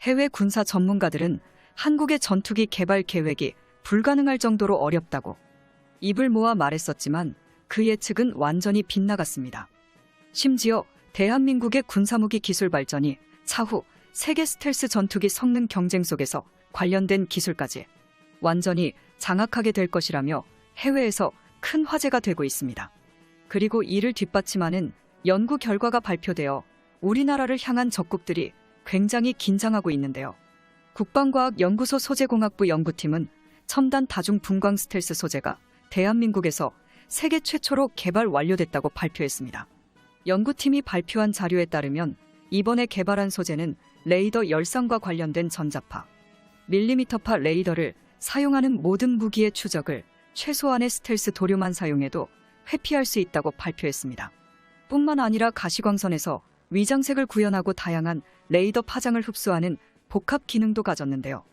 해외 군사 전문가들은 한국의 전투기 개발 계획이 불가능할 정도로 어렵다고 입을 모아 말했었지만 그 예측은 완전히 빗나갔습니다. 심지어 대한민국의 군사무기 기술 발전이 차후 세계 스텔스 전투기 성능 경쟁 속에서 관련된 기술까지 완전히 장악하게 될 것이라며 해외에서 큰 화제가 되고 있습니다. 그리고 이를 뒷받침하는 연구 결과가 발표되어 우리나라를 향한 적국들이 굉장히 긴장하고 있는데요. 국방과학연구소 소재공학부 연구팀은 첨단 다중 분광 스텔스 소재가 대한민국에서 세계 최초로 개발 완료됐다고 발표했습니다. 연구팀이 발표한 자료에 따르면 이번에 개발한 소재는 레이더 열상과 관련된 전자파, 밀리미터파 레이더를 사용하는 모든 무기의 추적을 최소한의 스텔스 도료만 사용해도 회피할 수 있다고 발표했습니다. 뿐만 아니라 가시광선에서 위장색을 구현하고 다양한 레이더 파장을 흡수하는 복합 기능도 가졌는데요.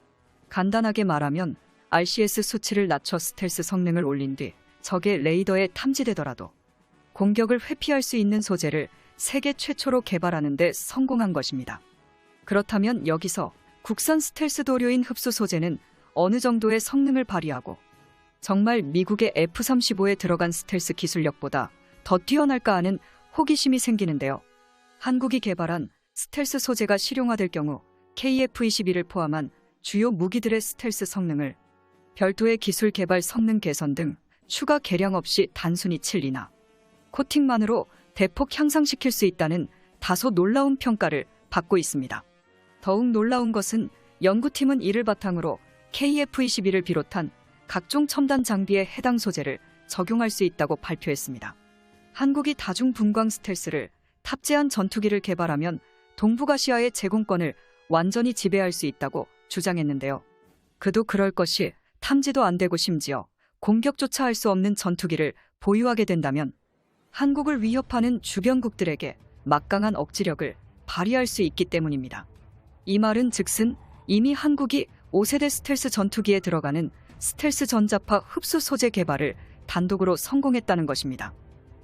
간단하게 말하면 RCS 수치를 낮춰 스텔스 성능을 올린 뒤 적의 레이더에 탐지되더라도 공격을 회피할 수 있는 소재를 세계 최초로 개발하는 데 성공한 것입니다. 그렇다면 여기서 국산 스텔스 도료인 흡수 소재는 어느 정도의 성능을 발휘하고 정말 미국의 F-35에 들어간 스텔스 기술력보다 더 뛰어날까 하는 호기심이 생기는데요. 한국이 개발한 스텔스 소재가 실용화될 경우 KF-21을 포함한 주요 무기들의 스텔스 성능을 별도의 기술 개발 성능 개선 등 추가 개량 없이 단순히 칠리나 코팅만으로 대폭 향상시킬 수 있다는 다소 놀라운 평가를 받고 있습니다. 더욱 놀라운 것은 연구팀은 이를 바탕으로 KF-21을 비롯한 각종 첨단 장비에 해당 소재를 적용할 수 있다고 발표했습니다. 한국이 다중 분광 스텔스를 탑재한 전투기를 개발하면 동북아시아의 제공권을 완전히 지배할 수 있다고 주장했는데요. 그도 그럴 것이 탐지도 안 되고 심지어 공격조차 할 수 없는 전투기를 보유하게 된다면 한국을 위협하는 주변국들에게 막강한 억지력을 발휘할 수 있기 때문입니다. 이 말은 즉슨 이미 한국이 5세대 스텔스 전투기에 들어가는 스텔스 전자파 흡수 소재 개발을 단독으로 성공했다는 것입니다.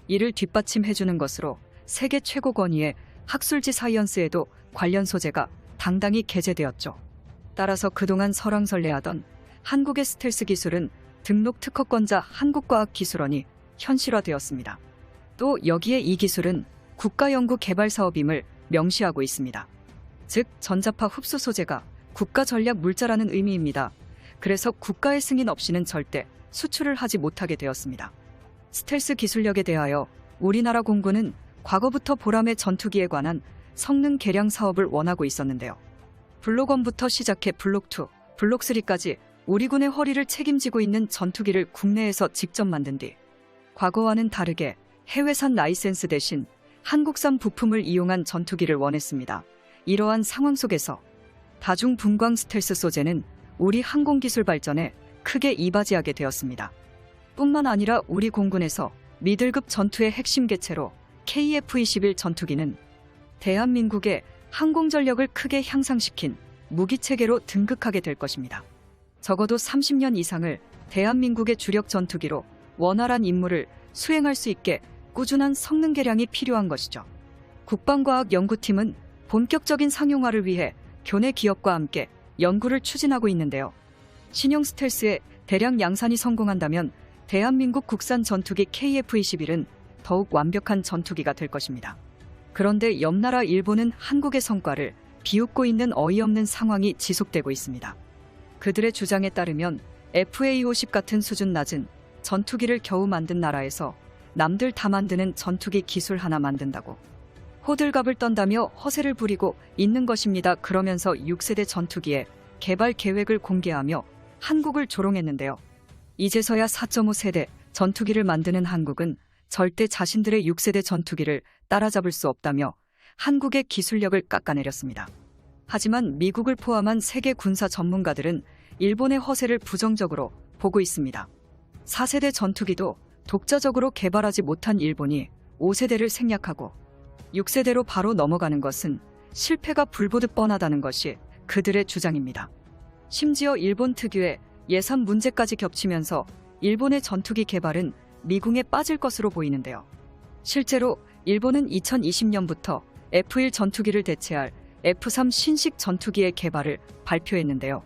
이를 뒷받침해주는 것으로 세계 최고 권위의 학술지 사이언스에도 관련 소재가 당당히 게재되었죠. 따라서 그동안 설왕설래하던 한국의 스텔스 기술은 등록 특허권자 한국과학기술원이 현실화되었습니다. 또 여기에 이 기술은 국가연구개발사업임을 명시하고 있습니다. 즉 전자파 흡수 소재가 국가전략 물자라는 의미입니다. 그래서 국가의 승인 없이는 절대 수출을 하지 못하게 되었습니다. 스텔스 기술력에 대하여 우리나라 공군은 과거부터 보람의 전투기에 관한 성능 개량 사업을 원하고 있었는데요. 블록 1부터 시작해 블록 2, 블록 3까지 우리 군의 허리를 책임지고 있는 전투기를 국내에서 직접 만든 뒤 과거와는 다르게 해외산 라이센스 대신 한국산 부품을 이용한 전투기를 원했습니다. 이러한 상황 속에서 다중 분광 스텔스 소재는 우리 항공기술 발전에 크게 이바지하게 되었습니다. 뿐만 아니라 우리 공군에서 미들급 전투의 핵심 개체로 KF-21 전투기는 대한민국의 항공전력을 크게 향상시킨 무기체계로 등극하게 될 것입니다. 적어도 30년 이상을 대한민국의 주력 전투기로 원활한 임무를 수행할 수 있게 꾸준한 성능 개량이 필요한 것이죠. 국방과학연구팀은 본격적인 상용화를 위해 교내 기업과 함께 연구를 추진하고 있는데요. 신형 스텔스의 대량 양산이 성공한다면 대한민국 국산 전투기 KF-21은 더욱 완벽한 전투기가 될 것입니다. 그런데 옆나라 일본은 한국의 성과를 비웃고 있는 어이없는 상황이 지속되고 있습니다. 그들의 주장에 따르면 FA-50 같은 수준 낮은 전투기를 겨우 만든 나라에서 남들 다 만드는 전투기 기술 하나 만든다고 호들갑을 떤다며 허세를 부리고 있는 것입니다. 그러면서 6세대 전투기의 개발 계획을 공개하며 한국을 조롱했는데요. 이제서야 4.5세대 전투기를 만드는 한국은 절대 자신들의 6세대 전투기를 따라잡을 수 없다며 한국의 기술력을 깎아내렸습니다. 하지만 미국을 포함한 세계 군사 전문가들은 일본의 허세를 부정적으로 보고 있습니다. 4세대 전투기도 독자적으로 개발하지 못한 일본이 5세대를 생략하고 6세대로 바로 넘어가는 것은 실패가 불보듯 뻔하다는 것이 그들의 주장입니다. 심지어 일본 특유의 예산 문제까지 겹치면서 일본의 전투기 개발은 미궁에 빠질 것으로 보이는데요. 실제로 일본은 2020년부터 F1 전투기를 대체할 F-3 신식 전투기의 개발을 발표했는데요.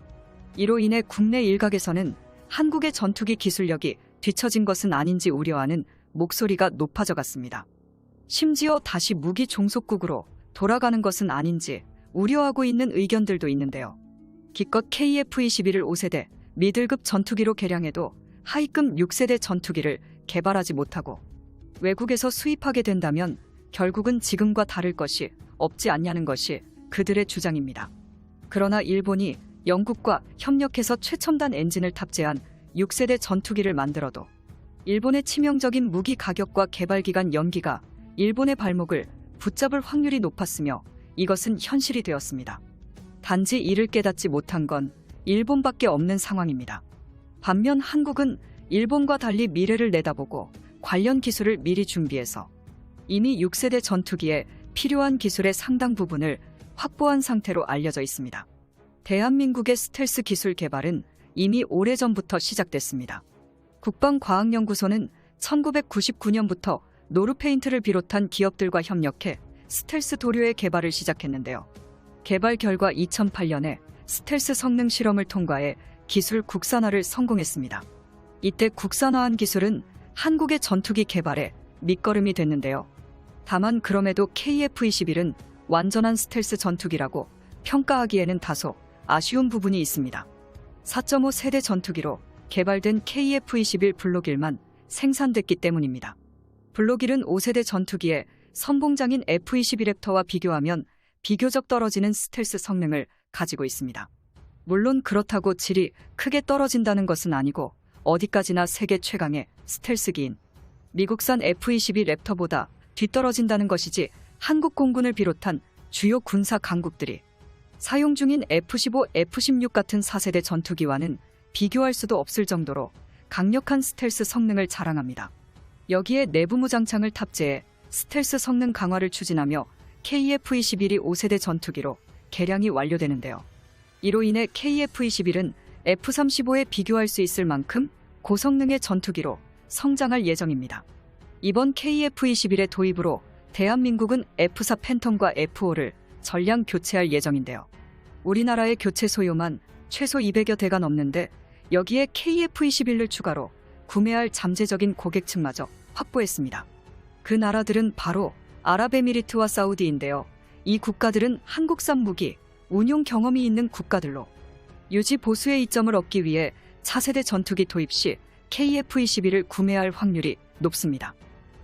이로 인해 국내 일각에서는 한국의 전투기 기술력이 뒤처진 것은 아닌지 우려하는 목소리가 높아져 갔습니다. 심지어 다시 무기 종속국으로 돌아가는 것은 아닌지 우려하고 있는 의견들도 있는데요. 기껏 KF-21을 5세대 미들급 전투기로 개량해도 하위급 6세대 전투기를 개발하지 못하고 외국에서 수입하게 된다면 결국은 지금과 다를 것이 없지 않냐는 것이 그들의 주장입니다. 그러나 일본이 영국과 협력해서 최첨단 엔진을 탑재한 6세대 전투기를 만들어도 일본의 치명적인 무기 가격과 개발 기간 연기가 일본의 발목을 붙잡을 확률이 높았으며 이것은 현실이 되었습니다. 단지 이를 깨닫지 못한 건 일본밖에 없는 상황입니다. 반면 한국은 일본과 달리 미래를 내다보고 관련 기술을 미리 준비해서 이미 6세대 전투기에 필요한 기술의 상당 부분을 확보한 상태로 알려져 있습니다. 대한민국의 스텔스 기술 개발은 이미 오래전부터 시작됐습니다. 국방과학연구소는 1999년부터 노르페인트를 비롯한 기업들과 협력해 스텔스 도료의 개발을 시작했는데요. 개발 결과 2008년에 스텔스 성능 실험을 통과해 기술 국산화를 성공했습니다. 이때 국산화한 기술은 한국의 전투기 개발에 밑거름이 됐는데요. 다만 그럼에도 KF-21은 완전한 스텔스 전투기라고 평가하기에는 다소 아쉬운 부분이 있습니다. 4.5 세대 전투기로 개발된 KF-21 블록1만 생산됐기 때문입니다. 블록1은 5세대 전투기의 선봉장인 F-22 랩터와 비교하면 비교적 떨어지는 스텔스 성능을 가지고 있습니다. 물론 그렇다고 질이 크게 떨어진다는 것은 아니고 어디까지나 세계 최강의 스텔스기인 미국산 F-22 랩터보다 뒤떨어진다는 것이지 한국 공군을 비롯한 주요 군사 강국들이 사용 중인 F-15, F-16 같은 4세대 전투기와는 비교할 수도 없을 정도로 강력한 스텔스 성능을 자랑합니다. 여기에 내부 무장창을 탑재해 스텔스 성능 강화를 추진하며 KF-21이 5세대 전투기로 개량이 완료되는데요. 이로 인해 KF-21은 F-35에 비교할 수 있을 만큼 고성능의 전투기로 성장할 예정입니다. 이번 KF-21의 도입으로 대한민국은 F-4 팬텀과 F-5를 전량 교체할 예정인데요. 우리나라의 교체 소요만 최소 200여 대가 넘는데 여기에 KF-21을 추가로 구매할 잠재적인 고객층마저 확보했습니다. 그 나라들은 바로 아랍에미리트와 사우디인데요. 이 국가들은 한국산 무기, 운용 경험이 있는 국가들로 유지 보수의 이점을 얻기 위해 차세대 전투기 도입 시 KF-21을 구매할 확률이 높습니다.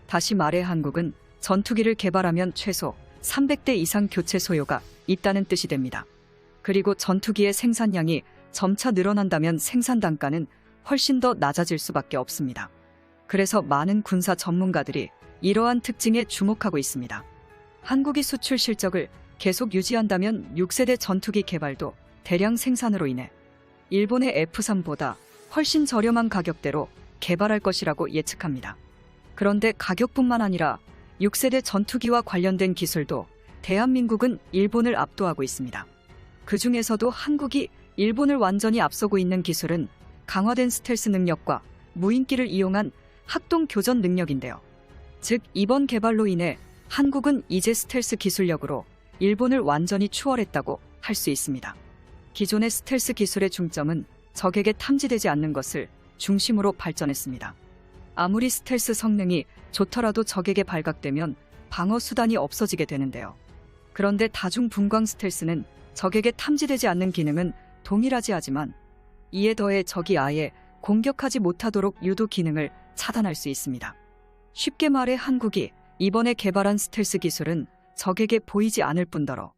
다시 말해 한국은 전투기를 개발하면 최소 300대 이상 교체 소요가 있다는 뜻이 됩니다. 그리고 전투기의 생산량이 점차 늘어난다면 생산 단가는 훨씬 더 낮아질 수밖에 없습니다. 그래서 많은 군사 전문가들이 이러한 특징에 주목하고 있습니다. 한국이 수출 실적을 계속 유지한다면 6세대 전투기 개발도 대량 생산으로 인해 일본의 F-3보다 훨씬 저렴한 가격대로 개발할 것이라고 예측합니다. 그런데 가격뿐만 아니라 6세대 전투기와 관련된 기술도 대한민국은 일본을 압도하고 있습니다. 그 중에서도 한국이 일본을 완전히 앞서고 있는 기술은 강화된 스텔스 능력과 무인기를 이용한 합동 교전 능력인데요. 즉 이번 개발로 인해 한국은 이제 스텔스 기술력으로 일본을 완전히 추월했다고 할 수 있습니다. 기존의 스텔스 기술의 중점은 적에게 탐지되지 않는 것을 중심으로 발전했습니다. 아무리 스텔스 성능이 좋더라도 적에게 발각되면 방어 수단이 없어지게 되는데요. 그런데 다중분광 스텔스는 적에게 탐지되지 않는 기능은 동일하지 하지만 이에 더해 적이 아예 공격하지 못하도록 유도 기능을 차단할 수 있습니다. 쉽게 말해 한국이 이번에 개발한 스텔스 기술은 적에게 보이지 않을 뿐더러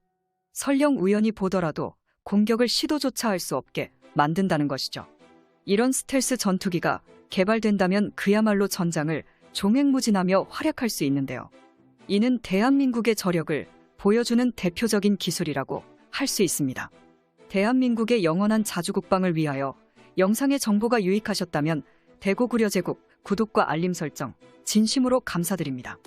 설령 우연히 보더라도 공격을 시도조차 할 수 없게 만든다는 것이죠. 이런 스텔스 전투기가 개발된다면 그야말로 전장을 종횡무진하며 활약할 수 있는데요. 이는 대한민국의 저력을 보여주는 대표적인 기술이라고 할 수 있습니다. 대한민국의 영원한 자주국방을 위하여 영상의 정보가 유익하셨다면 대고구려제국 구독과 알림 설정 진심으로 감사드립니다.